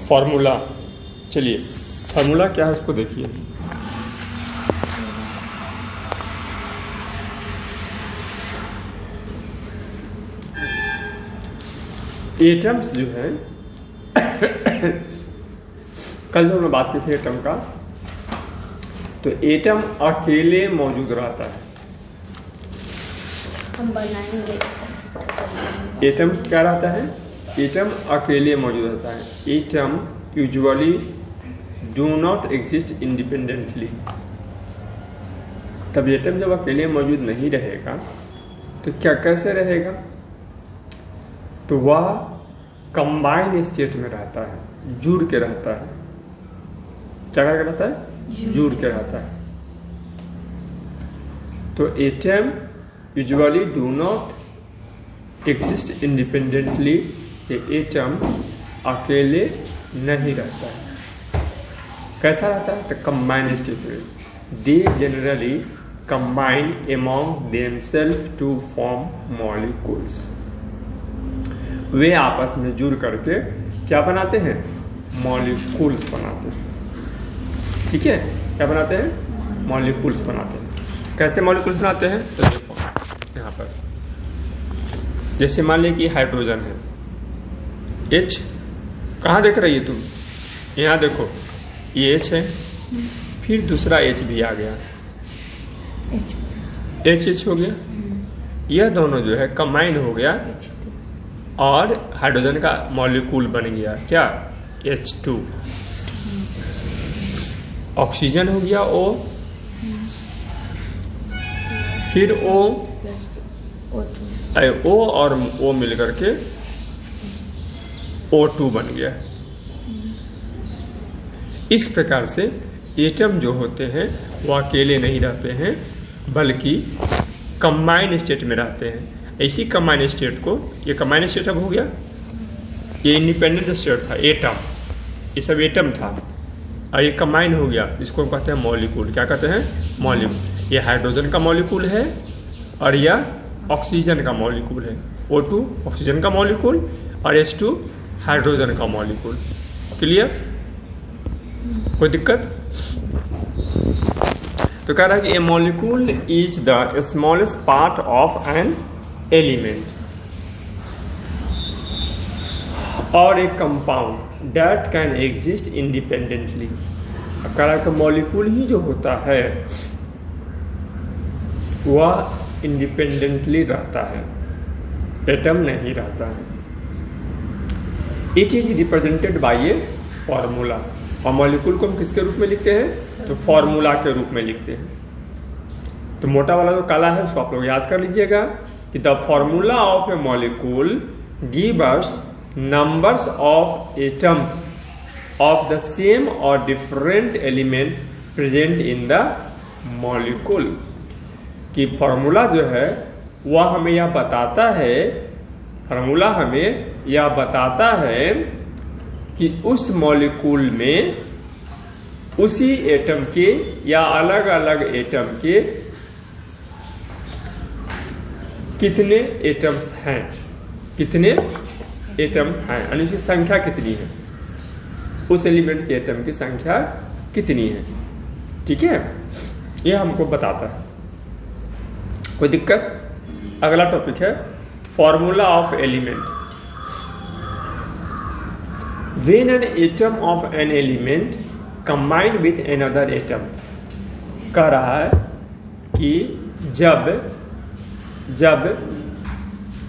Formula, चलिए formula क्या है उसको देखिए। एटम्स जो है कल जो हमने बात की थी एटम का, तो एटम अकेले मौजूद रहता है। हम बनाएंगे। एटम क्या रहता है? एटम अकेले मौजूद रहता है। Atom usually do not exist independently. तब एटम जब अकेले मौजूद नहीं रहेगा तो क्या कैसे रहेगा? तो वह कंबाइन स्टेट में रहता है, जुड़ के रहता है। क्या रहता है? जुड़ के रहता है। तो atom usually do not exist independently. Atom अकेले नहीं रहता है। कैसा रहता है? तो कंबाइन स्टेट में। They generally combine among themselves to form molecules. वे आपस में जुड़ करके क्या बनाते हैं? मॉलिक्यूल्स बनाते हैं। ठीक है, क्या बनाते हैं? मॉलिक्यूल्स बनाते हैं। कैसे मॉलिक्यूल्स बनाते हैं? तो देखो यहाँ पर, जैसे मान लीजिए कि हाइड्रोजन है, H कहाँ देख रही है तुम? यहाँ देखो, ये H है, फिर दूसरा H भी आ गया, H हो गया। यह दोनों जो है कंबाइन हो गया और हाइड्रोजन का मॉलिक्यूल बन गया क्या? H2। ऑक्सीजन हो गया O, फिर O और O मिलकर के O2 बन गया। इस प्रकार से एटम जो होते हैं वो अकेले नहीं रहते हैं, बल्कि कंबाइन स्टेट में रहते हैं। ऐसी कंबाइन स्टेट को, ये कंबाइन स्टेट अब हो गया, ये इंडिपेंडेंट स्टेट था एटम, ये सब एटम था, और ये कंबाइन हो गया। इसको कहते हैं मॉलिक्यूल। क्या कहते हैं? मॉलिक्यूल। ये हाइड्रोजन का मॉलिक्यूल है और यह ऑक्सीजन का मॉलिक्यूल है। O2 ऑक्सीजन का मॉलिक्यूल और H2 हाइड्रोजन का मॉलिक्यूल। क्लियर? कोई दिक्कत? तो कह रहा है कि a molecule is the smallest part of an element or a compound that can exist independently. कह रहा है कि मॉलिक्यूल ही जो होता है वह इंडिपेंडेंटली रहता है, एटम नहीं रहता है। It is represented by a formula. और मॉलिक्यूल को हम किसके रूप में लिखते हैं? तो फॉर्मूला के रूप में लिखते हैं। तो मोटा वाला जो काला है उसको आप लोग याद कर लीजिएगा कि the formula of a molecule give us numbers of atoms of the same or different element present in the molecule. कि फॉर्मूला जो है वह हमें यह बताता है, फॉर्मूला हमें यह बताता है कि उस मॉलिक्यूल में उसी एटम के या अलग अलग एटम के कितने एटम्स हैं, कितने एटम हैं, यानी उसकी संख्या कितनी है, उस एलिमेंट के एटम की संख्या कितनी है। ठीक है, यह हमको बताता है। कोई दिक्कत? अगला टॉपिक है formula of element. When an atom of an element combined with another atom, कह रहा है कि जब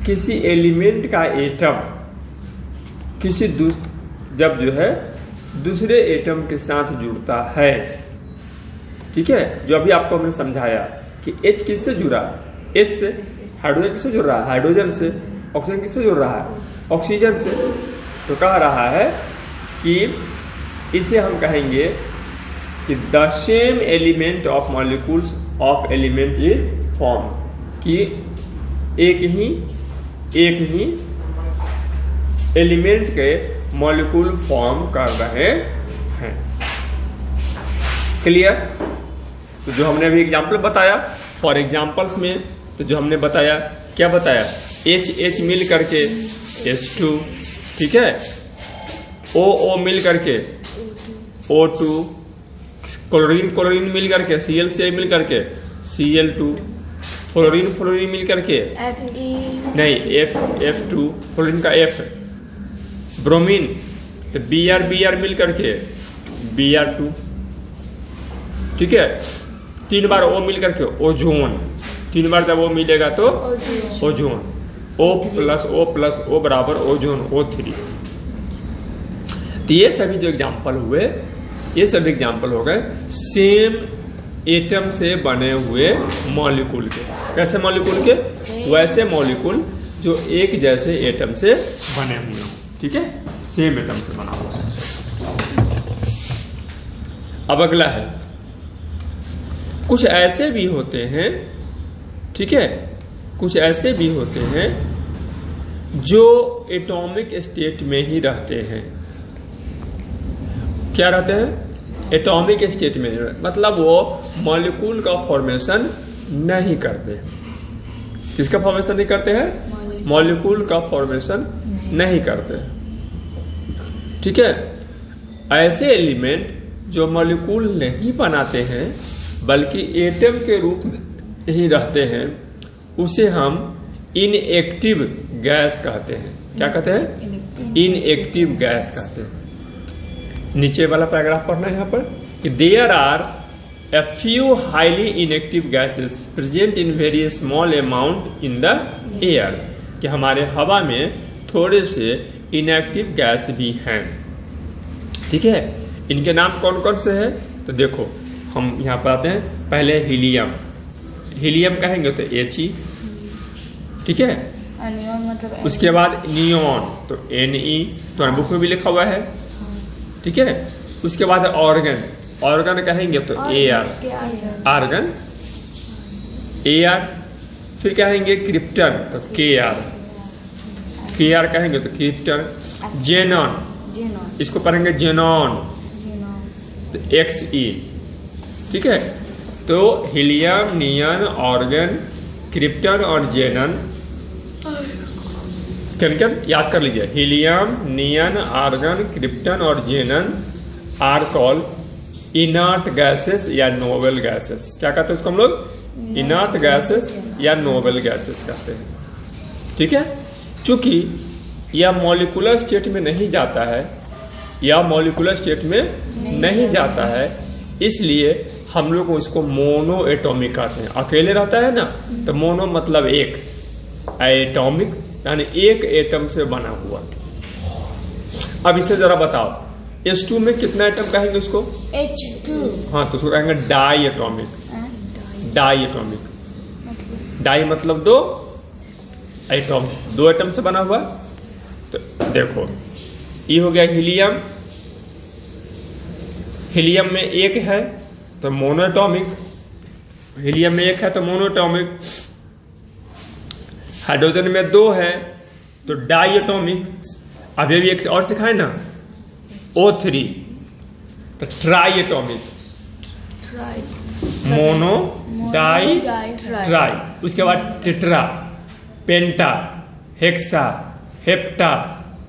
किसी एलिमेंट का एटम जब जो है दूसरे एटम के साथ जुड़ता है, ठीक है, जो अभी आपको हमने समझाया कि H किससे जुड़ा? H से। हाइड्रोजन किससे जुड़ रहा है? हाइड्रोजन से। ऑक्सीजन किससे जुड़ रहा है? ऑक्सीजन से। तो कह रहा है कि इसे हम कहेंगे कि the same element of molecules of element is form, कि एक ही एलिमेंट के मॉलिक्यूल फॉर्म कर रहे हैं। क्लियर? तो जो हमने अभी एग्जाम्पल बताया, फॉर एग्जाम्पल्स में तो जो हमने बताया, क्या बताया? H मिल करके H2, ठीक है। O मिल करके O2, क्लोरीन मिल करके Cl मिल करके Cl2, फ्लोरीन मिल करके नहीं F2, फ्लोरीन का F, ब्रोमीन तो Br मिल करके Br2, ठीक है। 3 बार O मिल करके ओजोन, 3 बार जब O मिलेगा तो ओजोन, O+O+O बराबर ओजोन O3। तो ये सभी जो एग्जाम्पल हुए, ये सभी एग्जाम्पल हो गए सेम एटम से बने हुए मॉलिक्यूल के। कैसे मॉलिक्यूल के? वैसे मॉलिक्यूल जो एक जैसे एटम से बने हुए हों, ठीक है, सेम एटम से बना हुआ है। अब अगला है, कुछ ऐसे भी होते हैं, ठीक है, कुछ ऐसे भी होते हैं जो एटॉमिक स्टेट में ही रहते हैं। क्या रहते हैं? एटॉमिक स्टेट में, मतलब वो मॉलिक्यूल का फॉर्मेशन नहीं करते। किसका फॉर्मेशन नहीं करते हैं? मॉलिक्यूल का फॉर्मेशन नहीं करते, ठीक है। ऐसे एलिमेंट जो मॉलिक्यूल नहीं बनाते हैं बल्कि एटम के रूप में ही रहते हैं, उसे हम इनएक्टिव गैस कहते हैं। क्या कहते हैं? इनएक्टिव गैस कहते हैं। नीचे वाला पैराग्राफ पढ़ना है यहाँ पर कि there are a few highly inactive gases present in very small amount in the air, कि हमारे हवा में थोड़े से इनएक्टिव गैस भी हैं, ठीक है। इनके नाम कौन कौन से हैं? तो देखो हम यहाँ पर आते हैं। पहले हीलियम, हीलियम कहेंगे तो He, ठीक है। मतलब उसके बाद नियॉन तो Ne, तो बुक में भी लिखा हुआ है, ठीक है। उसके बाद ऑर्गन, ऑर्गन कहेंगे तो Ar, आर्गन Ar। फिर कहेंगे क्रिप्टन तो Kr, Kr कहेंगे तो क्रिप्टन। जेनॉन, इसको पढ़ेंगे जेनॉन तो Xe, ठीक है। तो हीलियम, नियन, ऑर्गन, क्रिप्टन और जेनन, क्या याद कर लीजिए। हीलियम, नियन, आर्गन, क्रिप्टन और जेनन आर कॉल इनर्ट गैसेस या नोबल गैसेस। क्या कहते हैं उसको हम लोग? इनर्ट गैसेस या नोबल गैसेस कहते हैं, ठीक है। चूंकि यह मॉलिक्यूलर स्टेट में नहीं जाता है, या मॉलिक्यूलर स्टेट में नहीं जाता है, इसलिए हम लोग इसको मोनो एटॉमिक कहते हैं। अकेले रहता है ना, तो मोनो मतलब एक, एटॉमिक यानी एक एटम से बना हुआ। अब इसे जरा बताओ, H2 में कितना एटम कहेंगे उसको? H2। हाँ, तो उसको कहेंगे diatomic. Diatomic, di मतलब दो एटम, दो एटम से बना हुआ। तो देखो ये हो गया हीलियम, हीलियम में एक है तो मोनोएटॉमिक, हीलियम में एक है तो मोनोएटॉमिक। हाइड्रोजन में दो है तो डाई एटॉमिक। अभी भी एक और सिखाए ना, O3 तो triatomic, mono, di, tri. उसके बाद tetra, penta, hexa, hepta,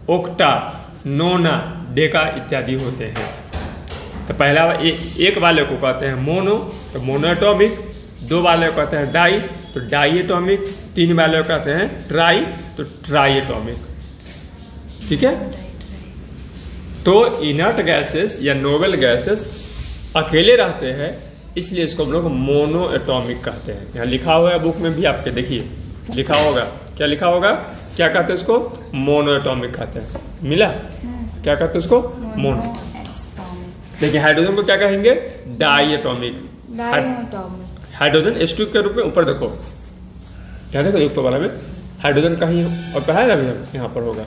octa, nona, deca इत्यादि होते हैं। तो पहला एक वाले को कहते हैं मोनो तो मोनोएटॉमिक, दो वाले को कहते हैं डाई तो डाई एटॉमिक, तीन वाले को कहते हैं ट्राई तो ट्राई एटॉमिक, ठीक है। तो इनर्ट गैसेस या नोबल गैसेस अकेले रहते हैं, इसलिए इसको हम लोग मोनो एटॉमिक कहते हैं। यहाँ लिखा हुआ है बुक में भी, आपके देखिए लिखा होगा। क्या लिखा होगा? क्या कहते हैं इसको? मोनो एटॉमिक कहते हैं। मिला? क्या कहते हैं उसको? मोनो। देखिए हाइड्रोजन को क्या कहेंगे? Die atomic. हाइड्रोजन H2 के रूप में ऊपर देखो, क्या देखो ऊपर वाला में हाइड्रोजन कहीं और पढ़ा है अभी, यहाँ पर होगा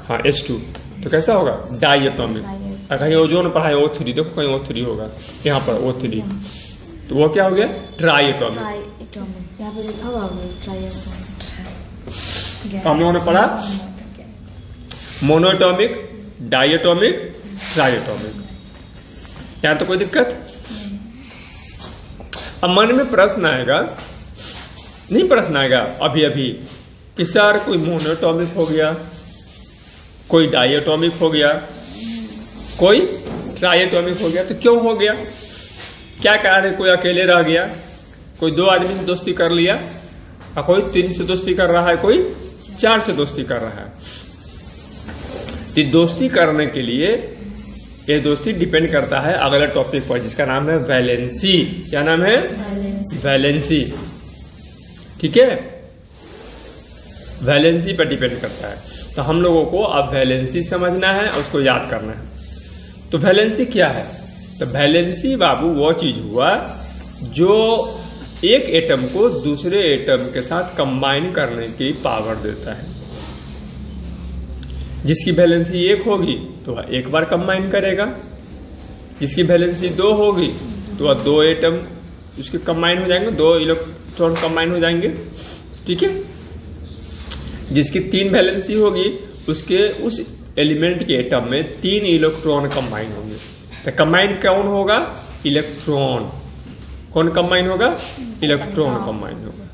हाँ H2, तो कैसा होगा? Diatomic. और कहीं ओजोन पढ़ा है O3, देखो कहीं O3 होगा, यहाँ पर O3, तो वो क्या हो गया? Triatomic. हम लोगों ने पढ़ा monoatomic, diatomic, triatomic. यहाँ तो कोई दिक्कत? अब मन में प्रश्न आएगा, नहीं प्रश्न आएगा अभी अभी कि सर कोई मोनोएटॉमिक हो गया, कोई डायटोमिक हो गया, कोई ट्राइएटोमिक हो गया। तो क्यों हो गया, क्या कारण है? कोई अकेले रह गया, कोई 2 आदमी से दोस्ती कर लिया, और कोई 3 से दोस्ती कर रहा है, कोई 4 से दोस्ती कर रहा है। तो दोस्ती करने के लिए ये दोस्ती डिपेंड करता है अगला टॉपिक पर, जिसका नाम है वैलेंसी। क्या नाम है? वैलेंसी। ठीक है, वैलेंसी पर डिपेंड करता है। तो हम लोगों को अब वैलेंसी समझना है, उसको याद करना है। तो वैलेंसी क्या है? तो वैलेंसी बाबू वो चीज हुआ जो एक एटम को दूसरे एटम के साथ कंबाइन करने की पावर देता है। जिसकी वैलेंसी 1 होगी तो वह एक बार कंबाइन करेगा, जिसकी वैलेंसी 2 होगी तो वह 2 एटम उसके कंबाइन हो जाएंगे, 2 इलेक्ट्रॉन कंबाइन हो जाएंगे। ठीक है, जिसकी 3 वैलेंसी होगी उसके उस एलिमेंट के एटम में 3 इलेक्ट्रॉन कंबाइन होंगे। तो कंबाइन कौन होगा? इलेक्ट्रॉन। कौन कंबाइन होगा? इलेक्ट्रॉन कंबाइन होगा।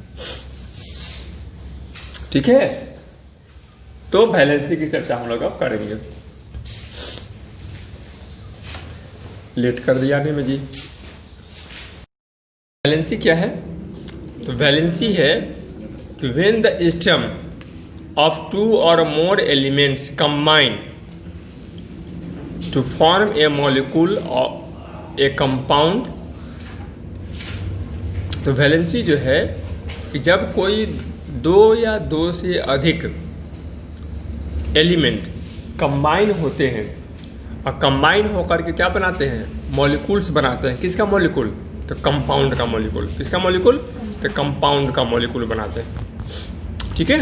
ठीक है, तो वैलेंसी की चर्चा हम लोग अब करेंगे। लेट कर दिया ने में जी। वैलेंसी क्या है? तो वैलेंसी है कि when the atom of 2 or more elements combine to form a molecule or a compound। तो वैलेंसी जो है कि जब कोई 2 या 2 से अधिक एलिमेंट कंबाइन होते हैं और कंबाइन होकर के क्या बनाते हैं? मॉलिक्यूल्स बनाते हैं। किसका मॉलिक्यूल? तो कंपाउंड का मॉलिक्यूल। किसका मॉलिक्यूल? तो कंपाउंड का मॉलिक्यूल बनाते हैं। ठीक है,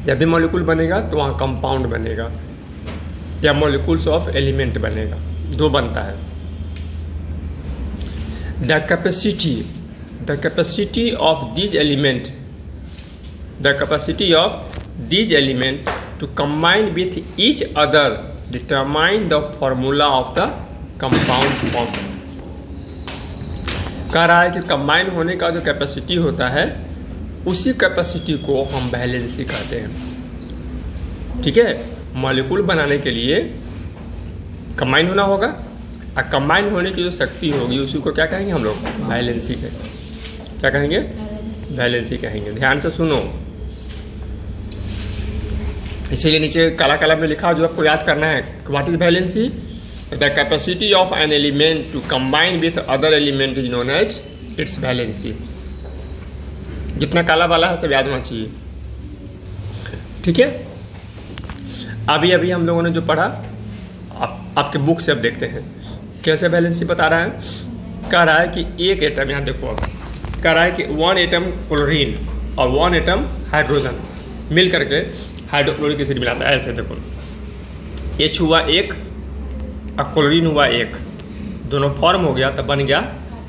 जब भी मॉलिक्यूल बनेगा तो वहाँ कंपाउंड बनेगा या मॉलिक्यूल्स ऑफ एलिमेंट बनेगा, 2 बनता है। The capacity of these element to combine with each other determine the formula of the compound form. कह रहा है कि कंबाइन होने का जो कैपेसिटी होता है उसी कैपेसिटी को हम वैलेंसी कहते हैं। ठीक है, मॉलिक्यूल बनाने के लिए कंबाइन होना होगा, और कंबाइन होने की जो शक्ति होगी उसी को क्या कहेंगे हम लोग? वैलेंसी कहेंगे। क्या कहेंगे? वैलेंसी कहेंगे। ध्यान से सुनो, इसीलिए नीचे काला काला में लिखा जो आपको याद करना है। What is valency? The capacity of an element to combine with other element is known as its valency. जितना काला वाला है सब याद होना चाहिए। ठीक है, अभी हम लोगों ने जो पढ़ा आपके बुक से अब देखते हैं कैसे वैलेंसी बता रहा है। कह रहा है कि एक एटम, यहाँ देखो, अब कह रहा है कि 1 एटम क्लोरीन और 1 एटम हाइड्रोजन मिल करके हाइड्रोक्लोरिक एसिड मिलाता है। ऐसे देखो, H हुआ 1 और क्लोरीन हुआ 1, दोनों फॉर्म हो गया, तब बन गया,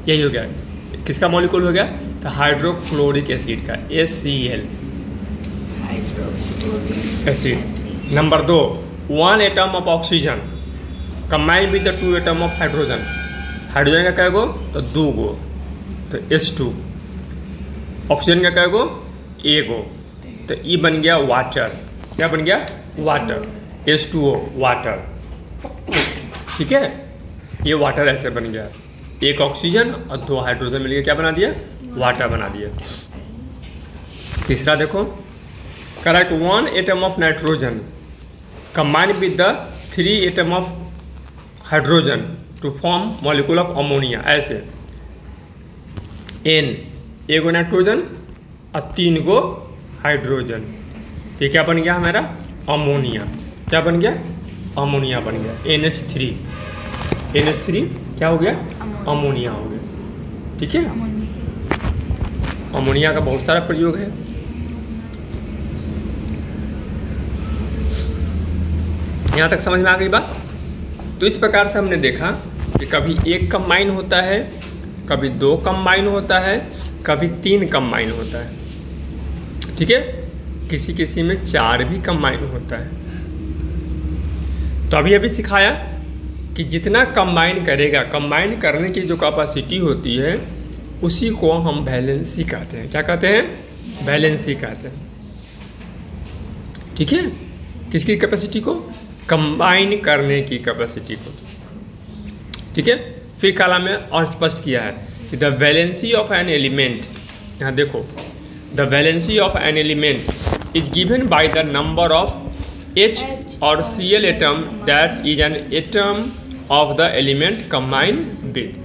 यही हो गया, किसका मॉलिक्यूल हो गया? तो हाइड्रोक्लोरिक एसिड का, HCl acid. Number 2, 1 atom of oxygen combine with the 2 atom of hydrogen. Hydrogen का क्या गो? तो 2 गो, तो H2। ऑक्सीजन का क्या गो? 1 गो, तो ये बन गया वाटर। क्या बन गया? वाटर। H2O water. ठीक है, ये वाटर ऐसे बन गया। 1 ऑक्सीजन और 2 हाइड्रोजन मिलकर क्या बना दिया? वाटर बना दिया। तीसरा देखो, कह रहा है कि 1 atom of nitrogen combine with the 3 atom of hydrogen to form molecule of ammonia. ऐसे N, 1 गो नाइट्रोजन और 3 गो हाइड्रोजन, ये क्या बन गया हमारा? अमोनिया। क्या बन गया? अमोनिया बन गया। NH3 क्या हो गया? अमोनिया हो गया। ठीक है, अमोनिया का बहुत सारा प्रयोग है। यहां तक समझ में आ गई बात? तो इस प्रकार से हमने देखा कि कभी 1 कंबाइन होता है, कभी 2 कंबाइन होता है, कभी 3 कंबाइन होता है। ठीक है, किसी किसी में 4 भी कंबाइन होता है। तो अभी सिखाया कि जितना कंबाइन करेगा, कंबाइन करने की जो कैपेसिटी होती है उसी को हम वैलेंसी कहते हैं। क्या कहते हैं? वैलेंसी कहते हैं। ठीक है, किसकी कैपेसिटी को? कंबाइन करने की कैपेसिटी को। ठीक है, फिर कॉलम में और स्पष्ट किया है कि the valency of an element, यहाँ देखो, the valency of an element is given by the number of H और Cl atom that is an atom of the element combine with.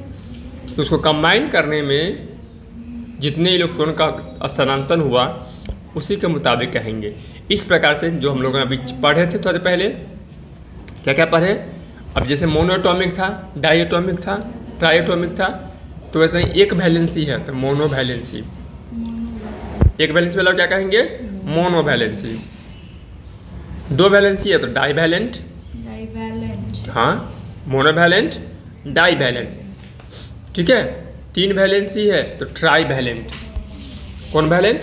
तो उसको कंबाइन करने में जितने इलेक्ट्रॉन का स्थानांतरण हुआ उसी के मुताबिक कहेंगे। इस प्रकार से जो हम लोग अभी पढ़े थे थोड़े पहले, क्या क्या पढ़े? अब जैसे मोनोएटॉमिक था, डाईएटॉमिक था, ट्राईएटॉमिक था, तो वैसे ही एक वैलेंसी है तो मोनो वैलेंसी। एक वैलेंसी वाला क्या कहेंगे? Mono valency. दो वैलेंसी है तो डाई वैलेंट, हाँ, मोनो वैलेंट, डाई वैलेंट। ठीक है, तीन वैलेंसी है तो ट्राई वैलेंट। कौन वैलेंट?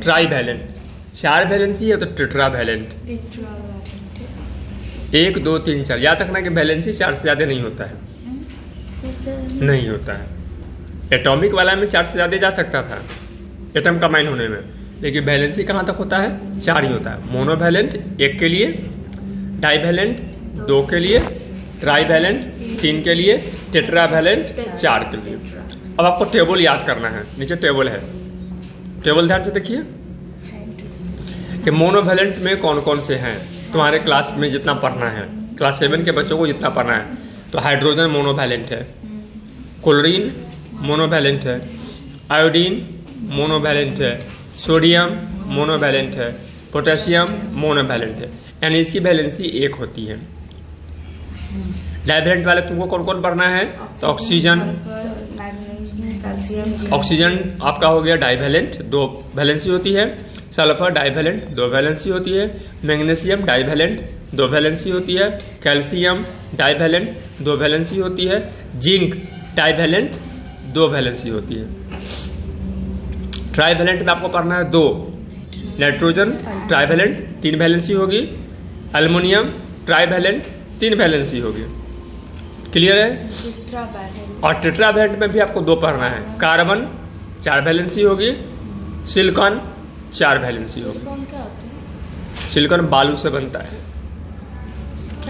Trivalent. चार वैलेंसी है तो टेट्रा वैलेंट। 1 2 3 4 याद रखना कि वैलेंसी 4 से ज़्यादा नहीं होता है, नहीं होता है। एटॉमिक वाला में 4 से ज़्यादा जा सकता था एटम कंबाइन होने में, लेकिन वैलेंसी कहाँ तक होता है? 4 ही होता है। मोनो वैलेंट 1 के लिए, डाई वैलेंट 2 के लिए, ट्राई वैलेंट 3 के लिए, टेट्रा वैलेंट 4 के लिए। अब आपको टेबल याद करना है, नीचे टेबल है, टेबल ध्यान से देखिए कि मोनोवैलेंट में कौन कौन से हैं। तुम्हारे क्लास में जितना पढ़ना है, क्लास 7 के बच्चों को जितना पढ़ना है, तो हाइड्रोजन मोनोवैलेंट है, क्लोरीन मोनोवैलेंट है, आयोडीन मोनोवैलेंट है, सोडियम मोनोवैलेंट है, पोटेशियम मोनोवैलेंट है, यानी इसकी वैलेंसी 1 होती है। डाइवैलेंट वाले तुमको कौन कौन पढ़ना है? तो ऑक्सीजन आपका हो गया डाइवैलेंट, 2 वैलेंसी होती है। सल्फर डाइवैलेंट, 2 वैलेंसी होती है। मैग्नीशियम डाइवैलेंट, 2 वैलेंसी होती है। कैल्शियम डाइवैलेंट, 2 वैलेंसी होती है। जिंक डाइवैलेंट, 2 वैलेंसी होती है। ट्राइवैलेंट में आपको पढ़ना है 2। नाइट्रोजन ट्राइवैलेंट, 3 वैलेंसी होगी। एल्युमिनियम ट्राइवैलेंट, 3 वैलेंसी होगी। क्लियर है? और टेट्रावैलेंट में भी आपको 2 पढ़ना है। कार्बन 4 वैलेंसी होगी, सिलिकॉन 4 वैलेंसी होगी। सिलिकॉन बालू से बनता है,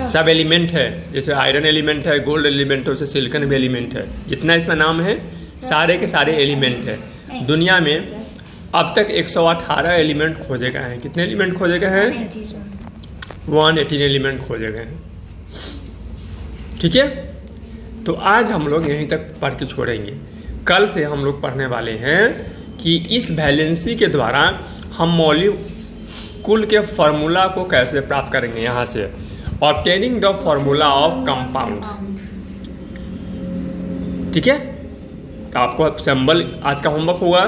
सब एलिमेंट है, जैसे आयरन एलिमेंट है, गोल्ड एलिमेंट है, उसे सिलिकॉन भी एलिमेंट है। जितना इसमें नाम है सारे के सारे एलिमेंट है। दुनिया में अब तक 118 एलिमेंट खोजे गए हैं। कितने एलिमेंट खोजे गए हैं? 118 एलिमेंट खोजे गए हैं। ठीक है, तो आज हम लोग यहीं तक पढ़ के छोड़ेंगे। कल से हम लोग पढ़ने वाले हैं कि इस वैलेंसी के द्वारा हम मॉलिक्यूल के फॉर्मूला को कैसे प्राप्त करेंगे। यहाँ से obtaining the formula of compounds. ठीक है, तो आपको सिंबल, आज का होमवर्क होगा,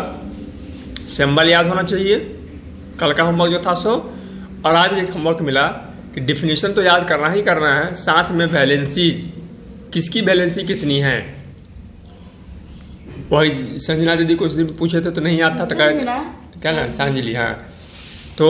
सिंबल याद होना चाहिए। कल का होमवर्क जो था सो, और आज एक होमवर्क मिला कि डिफिनीशन तो याद करना ही करना है, साथ में वैलेंसीज, किसकी वैलेंसी कितनी है। वही संजना दीदी को पूछे थे तो नहीं आता था, क्या ना सांजलि, हाँ। तो